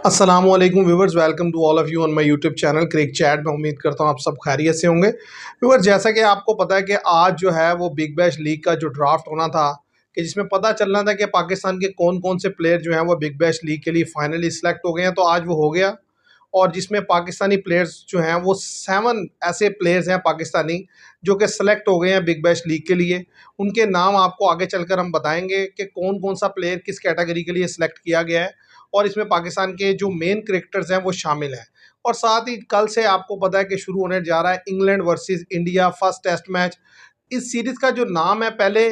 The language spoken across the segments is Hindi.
अस्सलामुअलैकुम viewers, welcome to all of you on my YouTube channel Crick Chat. मैं उम्मीद करता हूँ आप सब खैरियत से होंगे। व्यूवर्स, जैसा कि आपको पता है कि आज जो है वो बिग बैश लीग का जो ड्राफ्ट होना था, कि जिसमें पता चलना था कि पाकिस्तान के कौन कौन से प्लेयर जो हैं वो बिग बैश लीग के लिए फाइनली सिलेक्ट हो गए हैं, तो आज वो हो गया। और जिसमें पाकिस्तानी प्लेयर्स जो हैं वो 7 ऐसे प्लेयर्स हैं पाकिस्तानी जो कि सेलेक्ट हो गए हैं बिग बैश लीग के लिए। उनके नाम आपको आगे चलकर हम बताएंगे कि कौन कौन सा प्लेयर किस कैटेगरी के लिए सिलेक्ट किया गया है, और इसमें पाकिस्तान के जो मेन क्रिकेटर्स हैं वो शामिल हैं। और साथ ही कल से आपको पता है कि शुरू होने जा रहा है England versus India first test match. इस सीरीज़ का जो नाम है, पहले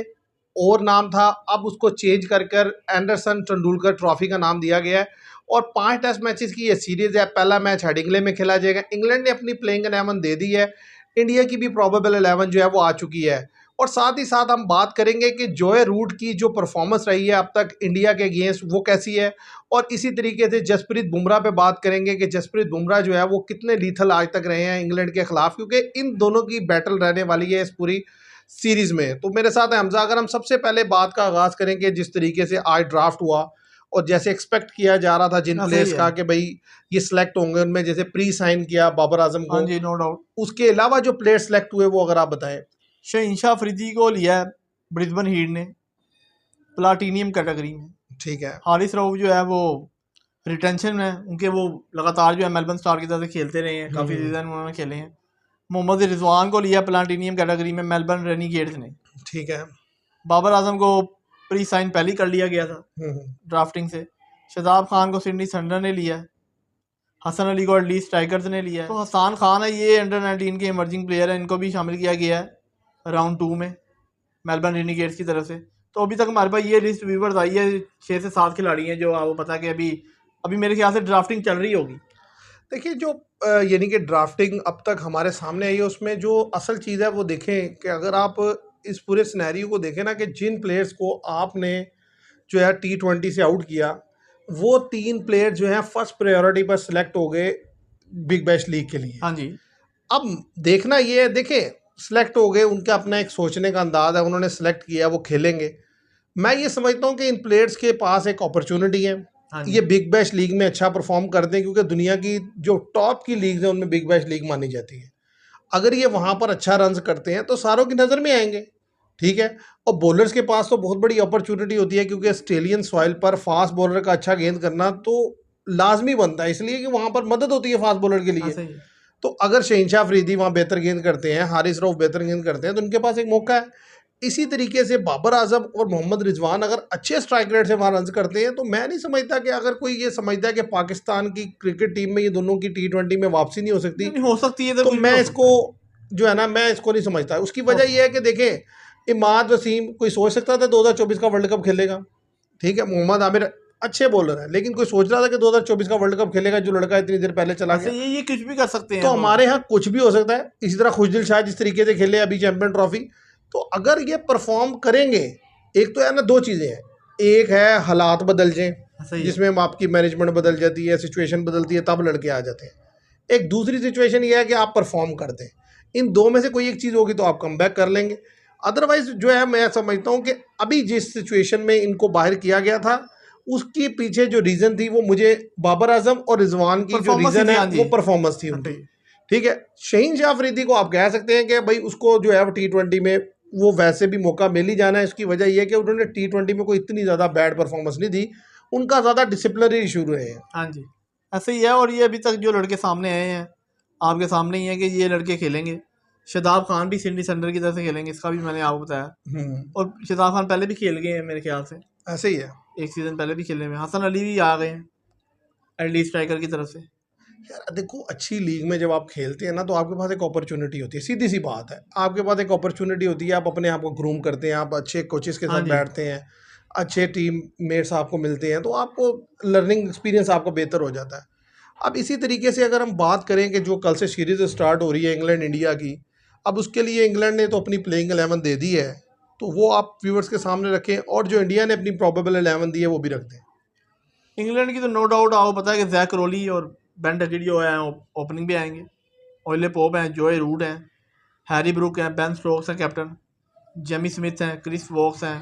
और नाम था, अब उसको चेंज कर कर एंडरसन तेंदुलकर ट्रॉफी का नाम दिया गया है। और 5 टेस्ट मैचेस की ये सीरीज़ है। पहला मैच हेडिंग्ले में खेला जाएगा। इंग्लैंड ने अपनी प्लेइंग 11 दे दी है। इंडिया की भी प्रोबेबल 11 जो है वो आ चुकी है। और साथ ही साथ हम बात करेंगे कि जोए रूट की जो परफॉर्मेंस रही है अब तक इंडिया के अगेंस्ट वो कैसी है। और इसी तरीके से जसप्रीत बुमराह पे बात करेंगे कि जसप्रीत बुमराह जो है वो कितने लीथल आज तक रहे हैं इंग्लैंड के खिलाफ, क्योंकि इन दोनों की बैटल रहने वाली है इस पूरी सीरीज़ में। तो मेरे साथ है हमजा। अगर हम सबसे पहले बात का आगाज़ करेंगे जिस तरीके से आज ड्राफ्ट हुआ और जैसे एक्सपेक्ट किया जा रहा था जिन हाँ, प्लेयर्स सही का है। कि भाई ये सिलेक्ट होंगे, उनमें जैसे प्री साइन किया बाबर आजम हाँ को, जी, नो डाउट। उसके अलावा जो प्लेयर सेलेक्ट हुए वो अगर आप बताएं। शहीनशाह अफरीदी को लिया है ब्रिस्बेन हीट ने प्लाटीनियम कैटेगरी में। ठीक है। हारिस रऊफ जो है वो रिटेंशन में, उनके वो लगातार जो है मेलबर्न स्टार की तरफ से खेलते रहे हैं, काफ़ी हम्म। सीजन उन्होंने खेले हैं। मोहम्मद रिजवान को लिया प्लाटीनियम कैटेगरी में मेलबर्न रेनिगेट्स ने। ठीक है। बाबर आजम को प्री साइन पहले ही कर लिया गया था हम्म। ड्राफ्टिंग से। शहजाद खान को सिडनी थंडर ने लिया है। हसन अली को एटलीस्ट स्ट्राइकर्स ने लिया है। तो हसान खान है, ये अंडर 19 के इमर्जिंग प्लेयर है, इनको भी शामिल किया गया है राउंड 2 में मेलबर्न रेनिगेट्स की तरफ से। तो अभी तक हमारे पास ये लिस्ट व्यूवर्स आई है, 6 से 7 खिलाड़ी हैं जो आपको पता है कि अभी अभी मेरे ख्याल से ड्राफ्टिंग चल रही होगी। देखिए, जो यानी कि ड्राफ्टिंग अब तक हमारे सामने आई है उसमें जो असल चीज़ है वो देखें कि अगर आप इस पूरे सिनेरियो को देखें ना, कि जिन प्लेयर्स को आपने जो है T20 से आउट किया, वो 3 प्लेयर जो हैं फर्स्ट प्रायोरिटी पर सिलेक्ट हो गए बिग बैश लीग के लिए। हाँ जी, अब देखना ये है, देखें, सिलेक्ट हो गए, उनका अपना एक सोचने का अंदाज़ है, उन्होंने सेलेक्ट किया, वो खेलेंगे। मैं ये समझता हूँ कि इन प्लेयर्स के पास एक अपॉर्चुनिटी है, हाँ ये जी, बिग बैश लीग में अच्छा परफॉर्म करते हैं, क्योंकि दुनिया की जो टॉप की लीग्स हैं उनमें बिग बैश लीग मानी जाती है। अगर ये वहाँ पर अच्छा रन करते हैं तो सारों की नज़र में आएंगे। ठीक है। और बॉलर्स के पास तो बहुत बड़ी अपॉर्चुनिटी होती है, क्योंकि ऑस्ट्रेलियन सॉइल पर फास्ट बॉलर का अच्छा गेंद करना तो लाजमी बनता है, इसलिए कि वहाँ पर मदद होती है फास्ट बॉलर के हाँ लिए। सही है। तो अगर शहनशाह अफरीदी वहाँ बेहतर गेंद करते हैं, हारिस रऊफ बेहतर गेंद करते हैं, तो उनके पास एक मौका है। इसी तरीके से बाबर आजम और मोहम्मद रिजवान अगर अच्छे स्ट्राइक रेट से वहाँ रन करते हैं, तो मैं नहीं समझता कि अगर कोई ये समझता है कि पाकिस्तान की क्रिकेट टीम में ये दोनों की T20 में वापसी नहीं हो सकती, नहीं, नहीं हो सकती है तो तो कुछ भी मैं हो इसको सकता है। जो है ना, मैं इसको नहीं समझता। उसकी हो वजह सकता यह है कि देखें, इमाद वसीम कोई सोच सकता था 2024 का वर्ल्ड कप खेलेगा। ठीक है। मोहम्मद आमिर अच्छे बॉलर हैं, लेकिन कोई सोच रहा था कि 2024 का वर्ल्ड कप खेलेगा जो लड़का इतनी देर पहले चला हाँ गया। सही है, ये कुछ भी कर सकते तो हैं वो। हमारे यहाँ कुछ भी हो सकता है। इसी तरह खुशदिल शाह जिस तरीके से खेले अभी चैंपियन ट्रॉफी, तो अगर ये परफॉर्म करेंगे, एक तो है ना, दो चीज़ें हैं। एक है हालात बदल जाएं, हाँ, सही है। जिसमें हम आपकी मैनेजमेंट बदल जाती है, सिचुएशन बदलती है, तब लड़के आ जाते हैं। एक दूसरी सिचुएशन ये है कि आप परफॉर्म कर दें। इन दो में से कोई एक चीज़ होगी तो आप कम बैक कर लेंगे। अदरवाइज जो है, मैं समझता हूँ कि अभी जिस सिचुएशन में इनको बाहर किया गया था, उसके पीछे जो रीज़न थी वो मुझे बाबर आजम और रिजवान की जो परफॉर्मेंस ही रीज़न थी, है हाँ जी। वो परफॉर्मेंस थी हाँ उनकी। सही है। ठीक है। शहीनशाह अफरीदी को आप कह सकते हैं कि भाई उसको जो है T20 में वो वैसे भी मौका मिल ही जाना है। इसकी वजह यह है कि उन्होंने T20 में कोई इतनी ज़्यादा बैड परफॉर्मेंस नहीं दी, उनका ज़्यादा डिसिप्लिनरी इशू रहे हैं। हाँ जी, ऐसे ही है। और ये अभी तक जो लड़के सामने आए हैं आपके सामने ही है कि ये लड़के खेलेंगे। शदाब खान भी सिडनी थंडर की तरफ से खेलेंगे, इसका भी मैंने आपको बताया। और शदाब खान पहले भी खेल गए हैं मेरे ख्याल से, ऐसे ही है। एक सीज़न पहले भी खेले हुए हैं। हसन अली भी आ गए हैं एटलीस्ट स्ट्राइकर की तरफ से। यार देखो, अच्छी लीग में जब आप खेलते हैं ना, तो आपके पास एक अपॉर्चुनिटी होती है, सीधी सी बात है। आपके पास एक अपॉर्चुनिटी होती है, आप अपने आप को ग्रूम करते हैं, आप अच्छे कोचेस के हाँ साथ जी, बैठते हैं, अच्छे टीम मेट्स आपको मिलते हैं, तो आपको लर्निंग एक्सपीरियंस आपका बेहतर हो जाता है। अब इसी तरीके से अगर हम बात करें कि जो कल से सीरीज़ स्टार्ट हो रही है इंग्लैंड इंडिया की, अब उसके लिए इंग्लैंड ने तो अपनी प्लेइंग 11 दे दी है, तो वो आप व्यूवर्स के सामने रखें, और जो इंडिया ने अपनी प्रोबेबल 11 दी है वो भी रख दें। इंग्लैंड की तो नो डाउट आपको पता है कि जैक रोली और बेन डचेट जो है ओपनिंग पे आएंगे। ऑयले पोप हैं, जोए रूट हैं, हैरी ब्रुक हैं, बेन स्टोक्स हैं कैप्टन, जेमी स्मिथ हैं, क्रिस वॉक्स हैं,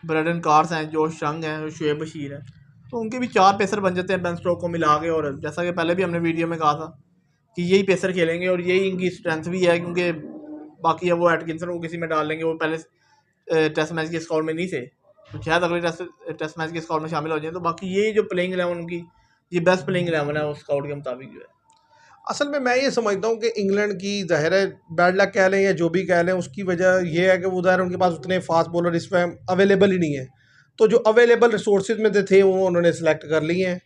ब्रेडन कार्स हैं, जोश चंग हैं, शुएब बशीर है। तो उनके भी 4 पेसर बन जाते हैं बेन स्टोक को मिला के। और जैसा कि पहले भी हमने वीडियो में कहा था कि यही पेसर खेलेंगे और यही इनकी स्ट्रेंथ भी है, क्योंकि बाकी अब वो एटकिंसन को किसी में डाल लेंगे, वो पहले टेस्ट मैच के स्कोर में नहीं थे, तो शायद अगले टेस्ट मैच के स्कोर में शामिल हो जाए। तो बाकी ये जो प्लेइंग 11 उनकी, ये बेस्ट प्लेइंग 11 है उस स्काउट के मुताबिक जो है। असल में मैं ये समझता हूँ कि इंग्लैंड की ज़ाहिर है बैड लक कह लें या जो भी कह लें, उसकी वजह ये है कि उधर उनके पास उतने फास्ट बॉलर इस टाइम अवेलेबल ही नहीं है। तो जो अवेलेबल रिसोर्सेज में थे वो उन्होंने सेलेक्ट कर लिए हैं।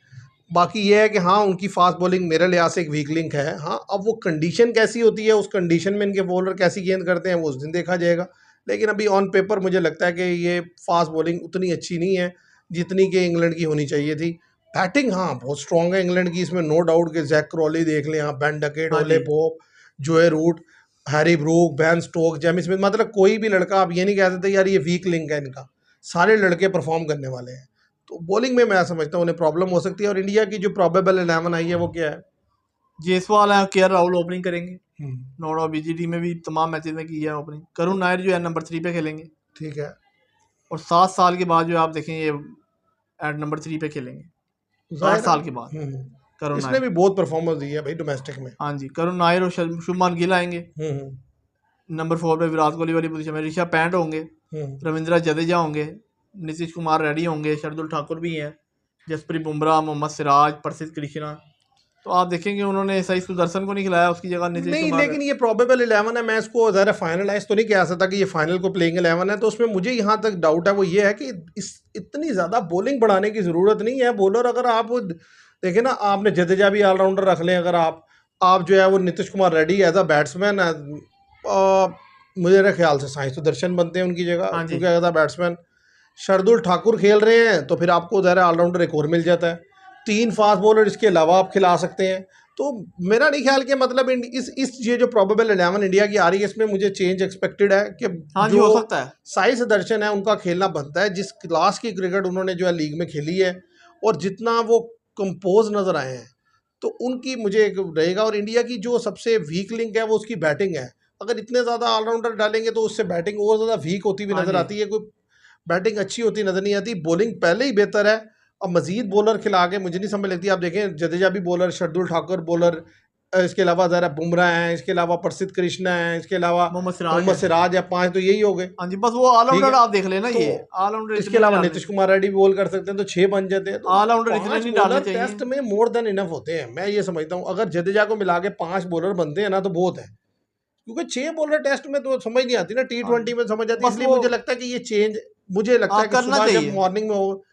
बाकी ये है कि हाँ, उनकी फास्ट बॉलिंग मेरे लिहाज से एक वीक लिंक है। हाँ, अब वो कंडीशन कैसी होती है, उस कंडीशन में इनके बॉलर कैसी गेंद करते हैं, वो उस दिन देखा जाएगा। लेकिन अभी ऑन पेपर मुझे लगता है कि ये फास्ट बॉलिंग उतनी अच्छी नहीं है जितनी कि इंग्लैंड की होनी चाहिए थी। बैटिंग हाँ बहुत स्ट्रॉन्ग है इंग्लैंड की, इसमें नो डाउट कि जैक क्रॉली देख लें आप, बेन डकेट, हाँ ओले जी। Pope, Joe Root, Harry Brook, Ben Stoke, Jamie Smith, मतलब कोई भी लड़का आप ये नहीं कह सकते यार ये वीक लिंक है इनका। सारे लड़के परफॉर्म करने वाले हैं। तो बॉलिंग में मैं समझता हूँ उन्हें प्रॉब्लम हो सकती है। और इंडिया की जो प्रोबेबल 11 आई है वो क्या है? जेसवाल है, के राहुल ओपनिंग करेंगे, हम्म, नोड़ा बीजीटी में भी तमाम मैचेस में की है ओपनिंग। करुण नायर जो है नंबर 3 पे खेलेंगे, ठीक है। और 7 साल के बाद जो आप देखें ये एट नंबर 3 पे खेलेंगे, 8 जाहिर है। साल के बाद करुण इसने नायर। भी बहुत परफॉर्मेंस दी है भाई डोमेस्टिक में। हाँ जी, करुण नायर और शुभमान गिल आएंगे। हम्म नंबर 4 पे विराट कोहली वाली पोजीशन में ऋषभ पैंट होंगे, हम्म रविंद्र जडेजा होंगे, नीतीश कुमार रेड्डी होंगे, शार्दुल ठाकुर भी हैं, जसप्रीत बुमराह, मोहम्मद सिराज, प्रसिद्ध कृष्णा। तो आप देखेंगे उन्होंने सही सुदर्शन को नहीं खिलाया, उसकी जगह नीतीश नहीं, कुमार। लेकिन ये प्रोबेबल 11 है। मैं इसको ज़रा फाइनलाइज तो नहीं कह सकता कि ये फाइनल को प्लेइंग 11 है। तो उसमें मुझे यहाँ तक डाउट है वो ये है कि इस इतनी ज़्यादा बॉलिंग बढ़ाने की ज़रूरत नहीं है। बॉलर अगर आप देखें ना, आपने जडेजा भी ऑलराउंडर रख लें, अगर आप जो है वो Nitish Kumar Reddy as a batsman, मुझे ख्याल से साई सुदर्शन बनते हैं उनकी जगह, हाँ जी। क्योंकि as a batsman Shardul Thakur खेल रहे हैं तो फिर आपको ज़रा ऑलराउंडर एक और मिल जाता है। 3 फास्ट बॉलर इसके अलावा आप खिला सकते हैं। तो मेरा नहीं ख्याल कि मतलब इस ये जो प्रोबेबल 11 इंडिया की आ रही है इसमें मुझे चेंज एक्सपेक्टेड है कि हाँ जी, जो हो सकता है। साई सुदर्शन है उनका खेलना बनता है। जिस क्लास की क्रिकेट उन्होंने जो है लीग में खेली है और जितना वो कंपोज नज़र आए हैं, तो उनकी मुझे एक रहेगा। और इंडिया की जो सबसे वीक लिंक है वो उसकी बैटिंग है। अगर इतने ज़्यादा ऑलराउंडर डालेंगे तो उससे बैटिंग और ज़्यादा वीक होती हुई हाँ नज़र जी। आती है, कोई बैटिंग अच्छी होती नज़र नहीं आती। बॉलिंग पहले ही बेहतर है, और मजीद बॉलर खिला के मुझे नहीं समझ लगती। आप देखें जडेजा भी बॉलर, शार्दुल ठाकुर बॉलर, इसके अलावा ज़रा बुमराह हैं, इसके अलावा प्रसिद्ध कृष्णा हैं, इसके अलावा मोहम्मद सिराज मोहम्मद है। सिराज या 5, तो यही हो गए। हाँ जी, बस वो ठीक ऑलराउंडर है, आप देख लेना, तो ये ऑलराउंडर इसके इतने नहीं अलावा डालने, नीतीश कुमार रेड्डी बॉल कर सकते हैं तो 6 बन जाते हैं। तो ऑलराउंडर इतने 5 नहीं डालने बॉलर चाहिए। टेस्ट में मोर देन इनफ होते हैं। मैं ये समझता हूँ अगर जडेजा को मिला के 5 बॉलर बनते हैं ना तो बहुत है, क्योंकि 6 बॉलर टेस्ट में तो समझ नहीं आती ना, हाँ T20 जी, में समझ आती है। बस इसलिए वो मुझे लगता है कि ये चेंज, मुझे लगता है कि करना सुबह जब चाहिए। मॉर्निंग में हो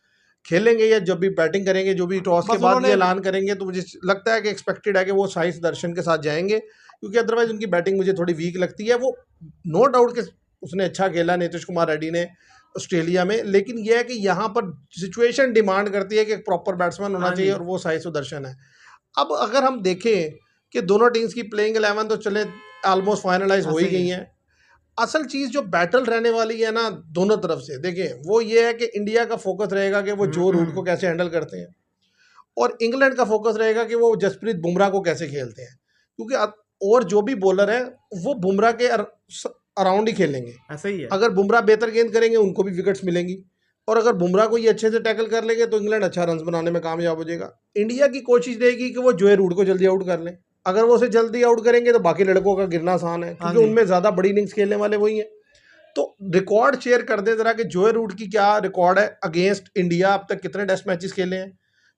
खेलेंगे या जब भी बैटिंग करेंगे, जो भी टॉस के बस बाद ये उन्होंने ऐलान करेंगे, तो मुझे लगता है कि एक्सपेक्टेड है कि वो साई सुदर्शन के साथ जाएंगे, क्योंकि अदरवाइज उनकी बैटिंग मुझे थोड़ी वीक लगती है। वो नो डाउट कि उसने अच्छा खेला नीतीश कुमार रेड्डी ने ऑस्ट्रेलिया में, लेकिन यह है कि यहाँ पर सिचुएशन डिमांड करती है कि एक प्रॉपर बैट्समैन होना हाँ चाहिए, जी। और वो साई सुदर्शन है। अब अगर हम देखें कि दोनों टीम्स की प्लेइंग 11 तो चले ऑलमोस्ट फाइनलाइज हो ऐसा ही ही गई है। हैं। असल चीज़ जो बैटल रहने वाली है ना दोनों तरफ से, देखिए वो ये है कि इंडिया का फोकस रहेगा कि वो जो रूट को कैसे हैंडल करते हैं, और इंग्लैंड का फोकस रहेगा कि वो जसप्रीत बुमराह को कैसे खेलते हैं। क्योंकि और जो भी बॉलर हैं वो बुमराह के अराउंड ही खेलेंगे। ऐसा ही है। अगर बुमराह बेहतर गेंद करेंगे उनको भी विकेट्स मिलेंगी, और अगर बुमराह को ये अच्छे से टैकल कर लेंगे तो इंग्लैंड अच्छा रन बनाने में कामयाब हो जाएगा। इंडिया की कोशिश रहेगी कि वो जोए रूट को जल्दी आउट कर लें। अगर वो उसे जल्दी आउट करेंगे तो बाकी लड़कों का गिरना आसान है, हाँ क्योंकि जी। उनमें ज़्यादा बड़ी इनिंग्स खेलने वाले वही हैं। तो रिकॉर्ड शेयर कर दें ज़रा कि जोए रूट की क्या रिकॉर्ड है अगेंस्ट इंडिया, अब तक कितने टेस्ट मैचेस खेले हैं,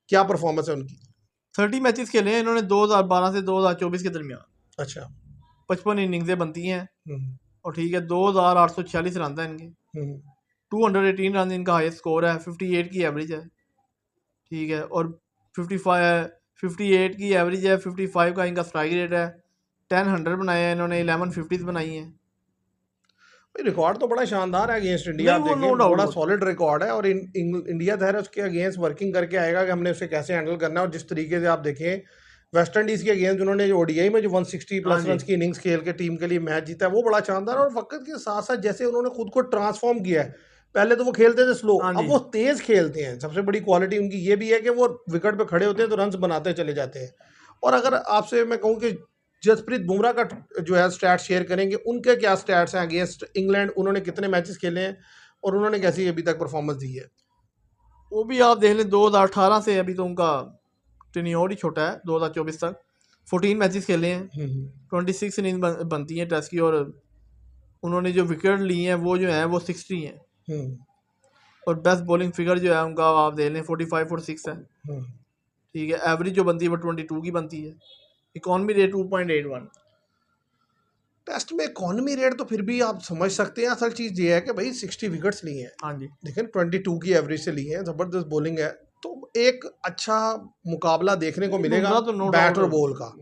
क्या परफॉर्मेंस है उनकी? 30 मैचेस खेले हैं इन्होंने 2012 से 2024 के दरमियान। अच्छा। 55 इनिंग्सें बनती हैं, हम्म और ठीक है 2846 रन है इनके, हम्म 218 रन इनका हाईएस्ट स्कोर है, 58 की एवरेज है। ठीक है, और 58 की एवरेज है, 55 का इनका स्ट्राइक रेट है, 10 100 बनाए हैं इन्होंने, 11 50 बनाई हैं। रिकॉर्ड तो बड़ा शानदार है अगेंस्ट इंडिया। नहीं आप वो नो देखें डाउट बड़ा वो, सॉलिड रिकॉर्ड है, और इंडिया जो है उसके अगेंस्ट वर्किंग करके आएगा कि हमने उसे कैसे हैंडल करना है। और जिस तरीके से आप देखें वेस्ट इंडीज़ के अगेंस्ट उन्होंने जो ओडीआई में जो 160 हाँ प्लस जी। रन की इनिंग्स खेल के टीम के लिए मैच जीता है, वो बड़ा शानदार है। और वक्त के साथ साथ जैसे उन्होंने खुद को ट्रांसफॉर्म किया है, पहले तो वो खेलते थे स्लो, हाँ अब जी। वो तेज़ खेलते हैं। सबसे बड़ी क्वालिटी उनकी ये भी है कि वो विकेट पे खड़े होते हैं तो रन बनाते चले जाते हैं। और अगर आपसे मैं कहूँ कि जसप्रीत बुमराह का जो है स्टैट्स शेयर करेंगे, उनके क्या स्टैट्स हैं अगेंस्ट इंग्लैंड, उन्होंने कितने मैचेस खेले हैं और उन्होंने कैसी अभी तक परफॉर्मेंस दी है? वो भी आप देख लें 2018 से अभी तो उनका टेन्योर ही छोटा है, 2024 तक 14 मैचेस खेले हैं, 26 इनिंग बनती हैं टेस्ट की, और उन्होंने जो विकेट ली हैं वो जो हैं वो 60 हैं, और बेस्ट बॉलिंग फिगर जो है उनका आप देख लें 45 और 6 है। ठीक है, एवरेज जो बनती है वो 22 की बनती है, इकॉनमी रेट 2.81। टेस्ट में इकोनॉमी रेट तो फिर भी आप समझ सकते हैं, असल चीज़ ये है कि भाई 60 विकेट्स लिए हैं, हाँ जी, लेकिन 22 की एवरेज से लिए हैं, ज़बरदस्त बॉलिंग है, तो एक अच्छा मुकाबला देखने को मिलेगा तो नो बैट डाउट और बॉल का।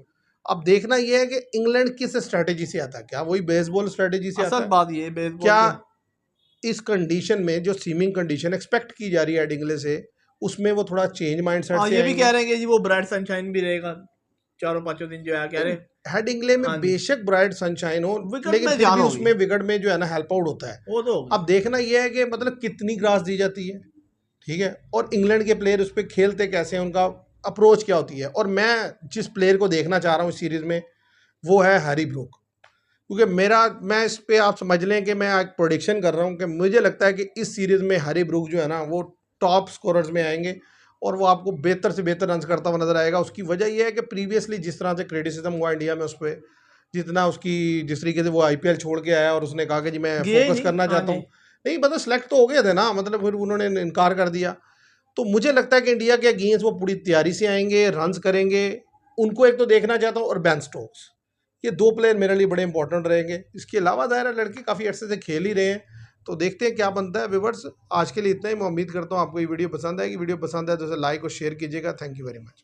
अब देखना यह है कि इंग्लैंड किस स्ट्रेटेजी से आता है, क्या वही बेसबॉल स्ट्रेटेजी से आता असल है, बात ये बेसबॉल क्या के इस कंडीशन में जो सीमिंग कंडीशन एक्सपेक्ट की जा रही है एडिंगले से, उसमें वो थोड़ा चेंज माइंडसेट हाँ से ये भी आएंगे। कह रहे हैं कि जी वो ब्राइट सनशाइन भी रहेगा 4-5 दिन जो है कह रहे हैं। हेडिंगले में हाँ जी, बेशक ब्राइट सनशाइन हो, विकेट लेकिन में फिर जान भी होगी, उसमें विकेट में जो है ना हेल्प आउट होता है। वो तो होगी। अब देखना यह है कि मतलब कितनी ग्रास दी जाती है, ठीक है, और इंग्लैंड के प्लेयर उस पर खेलते कैसे हैं, उनका अप्रोच क्या होती है। और मैं जिस प्लेयर को देखना चाह रहा हूँ इस सीरीज में वो है हैरी ब्रूक, क्योंकि मैं इस पे आप समझ लें कि मैं एक प्रोडिक्शन कर रहा हूँ कि मुझे लगता है कि इस सीरीज में हैरी ब्रूक जो है ना वो टॉप स्कोरर्स में आएंगे, और वो आपको बेहतर से बेहतर रन करता हुआ नजर आएगा। उसकी वजह यह है कि प्रीवियसली जिस तरह से क्रिटिसिज्म हुआ इंडिया में उस पर, जितना उसकी जिस तरीके से वो आईपीएल छोड़ के आया और उसने कहा कि जी मैं गए फोकस नहीं, करना हाँ चाहता जी, हूँ, नहीं मतलब सेलेक्ट तो हो गए थे ना, मतलब फिर उन्होंने इनकार कर दिया। तो मुझे लगता है कि इंडिया के अगेंस्ट वो पूरी तैयारी से आएंगे, रन्स करेंगे, उनको एक तो देखना चाहता हूँ, और बेन स्टोक्स, ये दो प्लेयर मेरे लिए बड़े इंपॉर्टेंट रहेंगे। इसके अलावा दायरा लड़के काफ़ी अर्से से खेल ही रहे हैं, तो देखते हैं क्या बनता है। व्यूअर्स आज के लिए इतना ही, मैं उम्मीद करता हूँ आपको ये वीडियो पसंद आएगी। वीडियो पसंद है तो इसे लाइक और शेयर कीजिएगा। Thank you very much.